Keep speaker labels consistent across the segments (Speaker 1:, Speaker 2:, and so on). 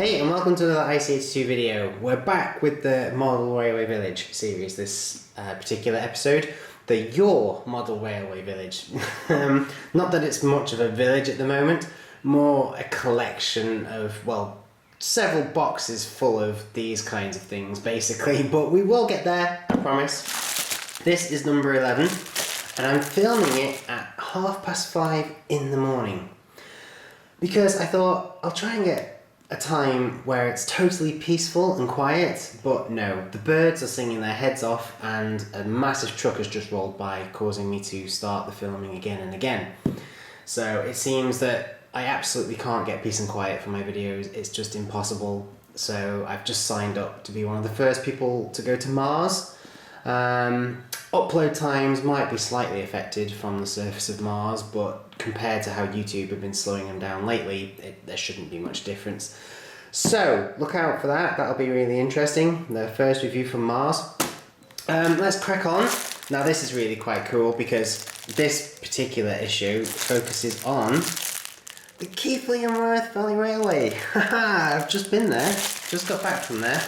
Speaker 1: Hey, and welcome to another IC82 video. We're back with the Model Railway Village series this particular episode. The Your Model Railway Village. Not that it's much of a village at the moment, more a collection of, well, several boxes full of these kinds of things basically, but we will get there, I promise. This is number 11, and I'm filming it at 5:30 in the morning because I thought I'll try and get a time where it's totally peaceful and quiet, but no, the birds are singing their heads off and a massive truck has just rolled by, causing me to start the filming again and again. So it seems that I absolutely can't get peace and quiet for my videos. It's just impossible. So I've just signed up to be one of the first people to go to Mars. Upload times might be slightly affected from the surface of Mars, but compared to how YouTube have been slowing them down lately, there shouldn't be much difference. So look out for that. That'll be really interesting. The first review from Mars. Let's crack on. Now this is really quite cool because this particular issue focuses on the Keighley and Worth Valley Railway. Haha, I've just been there. Just got back from there.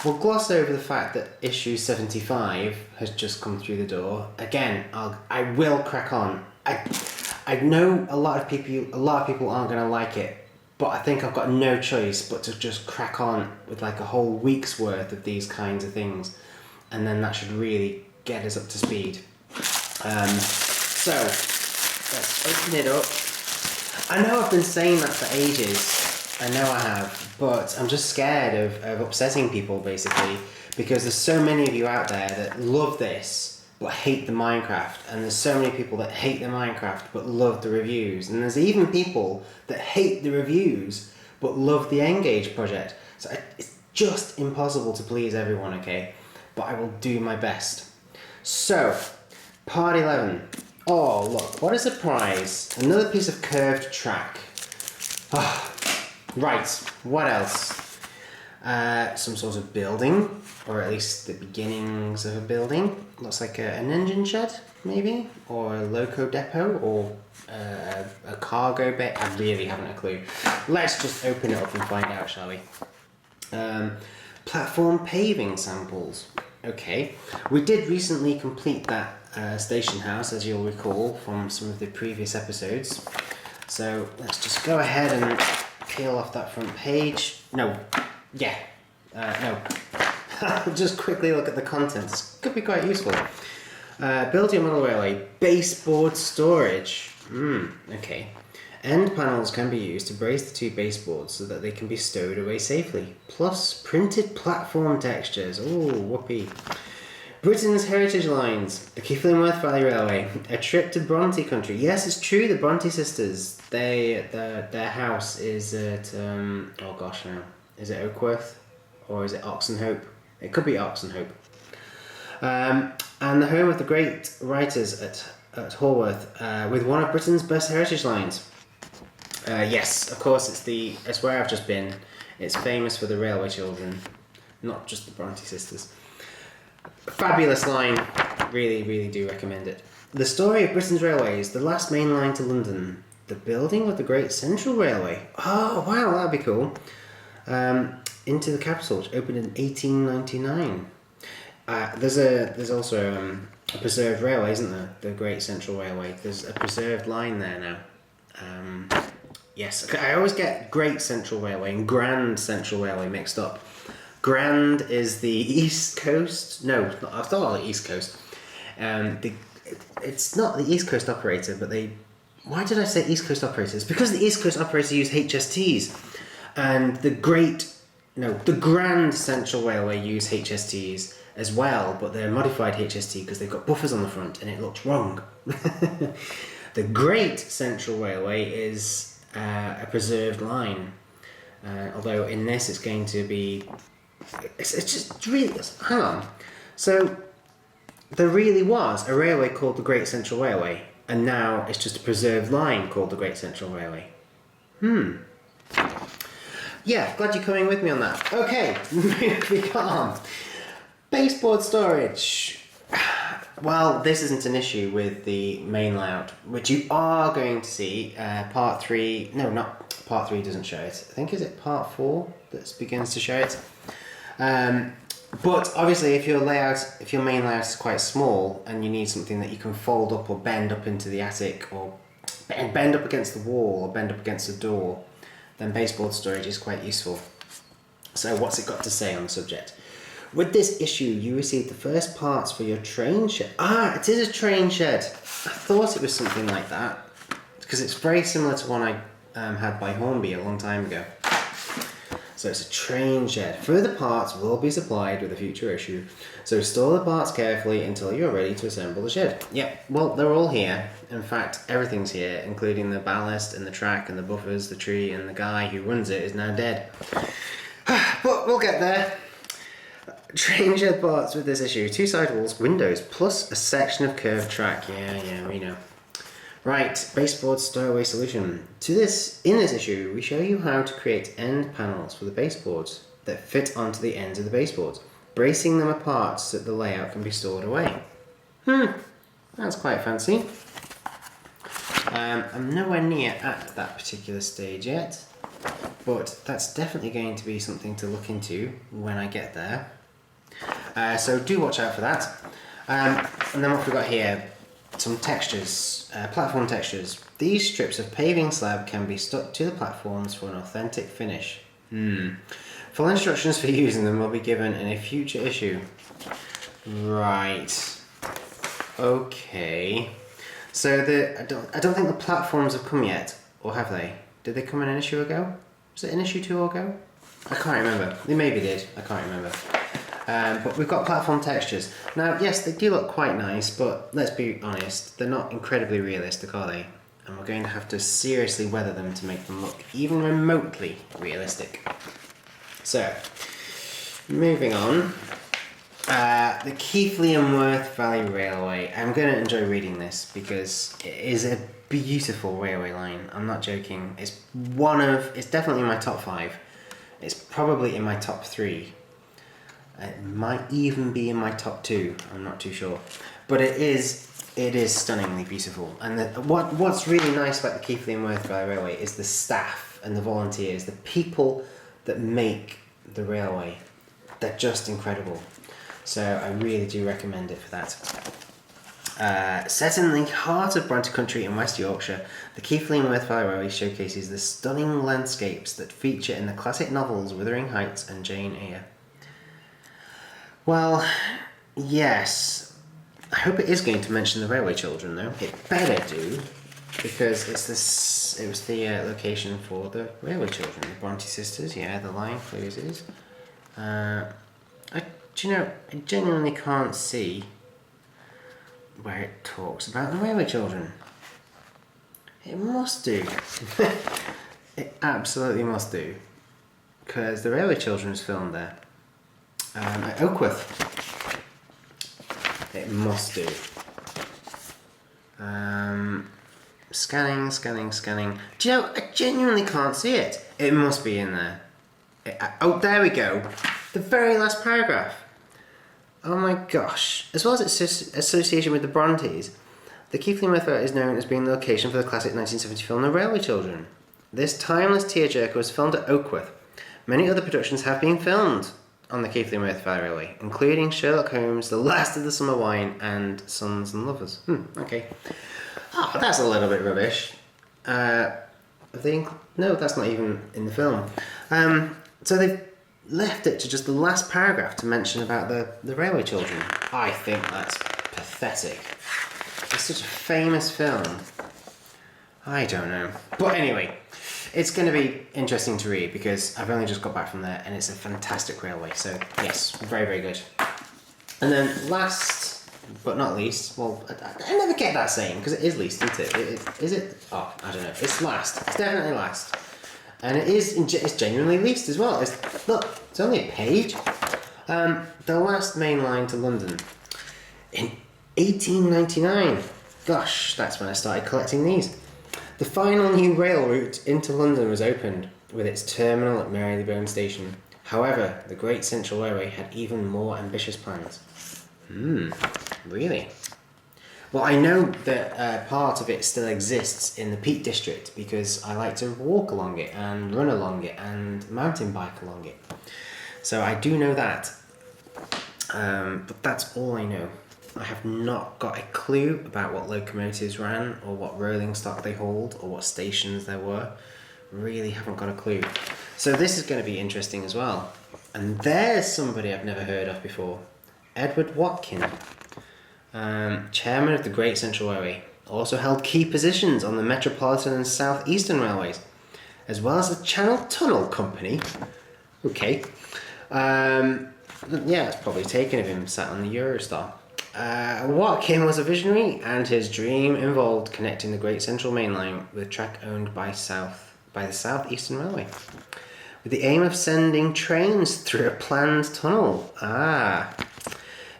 Speaker 1: We'll gloss over the fact that issue 75 has just come through the door. Again, I will crack on. I know a lot of people aren't going to like it, but I think I've got no choice but to just crack on with like a whole week's worth of these kinds of things, and then that should really get us up to speed. So let's open it up. I know I've been saying that for ages. I know I have, but I'm just scared of upsetting people basically, because there's so many of you out there that love this but hate the Minecraft, and there's so many people that hate the Minecraft but love the reviews, and there's even people that hate the reviews but love the Engage project. So it's just impossible to please everyone, okay? But I will do my best. So, part 11. Oh look, what a surprise. Another piece of curved track. Right, what else? Some sort of building, or at least the beginnings of a building. Looks like an engine shed, maybe, or a loco depot, or a cargo bay. I really haven't a clue. Let's just open it up and find out, shall we? Platform paving samples. Okay, we did recently complete that station house, as you'll recall from some of the previous episodes. So let's just go ahead and peel off that front page. No. Just quickly look at the contents. Could be quite useful. Build your model railway. Baseboard storage. Okay. End panels can be used to brace the two baseboards so that they can be stowed away safely. Plus printed platform textures. Oh, whoopee. Britain's heritage lines. The Keighley and Worth Valley Railway. A trip to Bronte country. Yes, it's true. The Bronte sisters. Their house is at oh gosh, now is it Oakworth or is it Oxenhope? It could be Oxenhope. And the home of the great writers at Haworth, with one of Britain's best heritage lines. Yes, of course, it's where I've just been. It's famous for the railway children, not just the Bronte sisters. Fabulous line. Really, really do recommend it. The story of Britain's railways, the last main line to London. The building of the Great Central Railway. Oh wow, that'd be cool. Into the capital, which opened in 1899. There's also a preserved railway, isn't there? The Great Central Railway. There's a preserved line there now. Yes, I always get Great Central Railway and Grand Central Railway mixed up. Grand is the East Coast. No, it's not the East Coast. It's not the East Coast operator, but they. Why did I say East Coast operators? Because the East Coast operators use HSTs, and the Grand Central Railway use HSTs as well, but they're modified HST because they've got buffers on the front, and it looks wrong. The Great Central Railway is a preserved line, although in this it's going to be. It's just really. Hang on. So there really was a railway called the Great Central Railway, and now it's just a preserved line called the Great Central Railway. Yeah, glad you're coming with me on that. Okay, moving on. Baseboard storage. Well, this isn't an issue with the main layout, which you are going to see. Part 3, no, not part 3 doesn't show it. I think, is it part 4 that begins to show it? But obviously if your main layout is quite small and you need something that you can fold up or bend up into the attic or bend up against the wall or bend up against the door, then baseboard storage is quite useful. So what's it got to say on the subject? With this issue, you received the first parts for your train shed. Ah, it is a train shed. I thought it was something like that because it's very similar to one I had by Hornby a long time ago. So it's a train shed. Further parts will be supplied with a future issue. So store the parts carefully until you're ready to assemble the shed. Yep, well, they're all here. In fact, everything's here, including the ballast and the track and the buffers, the tree, and the guy who runs it is now dead. But we'll get there. Train shed parts with this issue. 2 side walls, windows, plus a section of curved track. Yeah, we know. Right, baseboard stowaway solution. In this issue, we show you how to create end panels for the baseboards that fit onto the ends of the baseboards, bracing them apart so that the layout can be stored away. That's quite fancy. I'm nowhere near at that particular stage yet, but that's definitely going to be something to look into when I get there. So do watch out for that. And then what we've got here, some textures, platform textures. These strips of paving slab can be stuck to the platforms for an authentic finish. Full instructions for using them will be given in a future issue. Right. Okay. So I don't think the platforms have come yet, or have they? Did they come in an issue ago? Was it an issue 2 ago? I can't remember. They maybe did. I can't remember. But we've got platform textures. Now, yes, they do look quite nice, but let's be honest, they're not incredibly realistic, are they? And we're going to have to seriously weather them to make them look even remotely realistic. So, moving on. The Keighley and Worth Valley Railway. I'm going to enjoy reading this because it is a beautiful railway line. I'm not joking. It's definitely in my top 5. It's probably in my top 3. It might even be in my top 2, I'm not too sure. But it is stunningly beautiful. And what's really nice about the Keighley and Worth Valley Railway is the staff and the volunteers, the people that make the railway. They're just incredible. So I really do recommend it for that. Set in the heart of Bronte Country in West Yorkshire, the Keighley and Worth Valley Railway showcases the stunning landscapes that feature in the classic novels Wuthering Heights and Jane Eyre. Well, yes. I hope it is going to mention the Railway Children, though. It better do, because it was the location for the Railway Children, the Bronte sisters. Yeah, the line closes. I genuinely can't see where it talks about the Railway Children. It must do. It absolutely must do, because the Railway Children was filmed there. At Oakworth. It must do. Scanning. Do you know, I genuinely can't see it. It must be in there. Oh, there we go. The very last paragraph. Oh my gosh. As well as its association with the Brontes, the Keighley and Worth is known as being the location for the classic 1970 film The Railway Children. This timeless tearjerker was filmed at Oakworth. Many other productions have been filmed on the Keighley and Worth Valley Railway, including Sherlock Holmes, The Last of the Summer Wine, and Sons and Lovers. Okay. Oh, that's a little bit rubbish. No, that's not even in the film. So they've left it to just the last paragraph to mention about the Railway Children. I think that's pathetic. It's such a famous film. I don't know. But anyway, it's going to be interesting to read because I've only just got back from there and it's a fantastic railway. So yes, very, very good. And then last but not least, well, I never get that saying because it is least, isn't it? Is it? Oh, I don't know. It's last. It's definitely last. And it's genuinely least as well. Look, it's only a page. The last main line to London in 1899. Gosh, that's when I started collecting these. The final new rail route into London was opened, with its terminal at Marylebone Station. However, the Great Central Railway had even more ambitious plans. Really? Well, I know that part of it still exists in the Peak District because I like to walk along it and run along it and mountain bike along it. So I do know that. But that's all I know. I have not got a clue about what locomotives ran or what rolling stock they hauled or what stations there were. Really haven't got a clue. So this is going to be interesting as well. And there's somebody I've never heard of before. Edward Watkin, chairman of the Great Central Railway, also held key positions on the Metropolitan and South Eastern Railways, as well as the Channel Tunnel Company. Okay. Yeah, it's probably taken of him sat on the Eurostar. Watkin was a visionary, and his dream involved connecting the Great Central Main Line with track owned by the South Eastern Railway, with the aim of sending trains through a planned tunnel.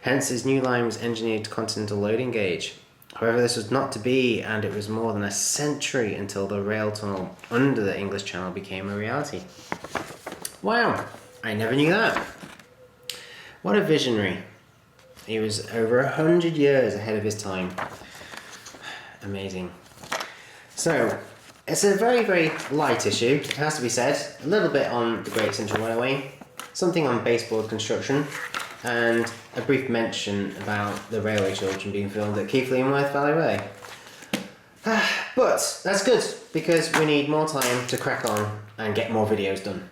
Speaker 1: Hence his new line was engineered to continental loading gauge. However, this was not to be, and it was more than a century until the rail tunnel under the English Channel became a reality. Wow, I never knew that. What a visionary. He was over 100 years ahead of his time. Amazing. So, it's a very, very light issue, it has to be said. A little bit on the Great Central Railway, something on baseboard construction, and a brief mention about the railway children being filmed at Keighley and Worth Valley Way. But that's good, because we need more time to crack on and get more videos done.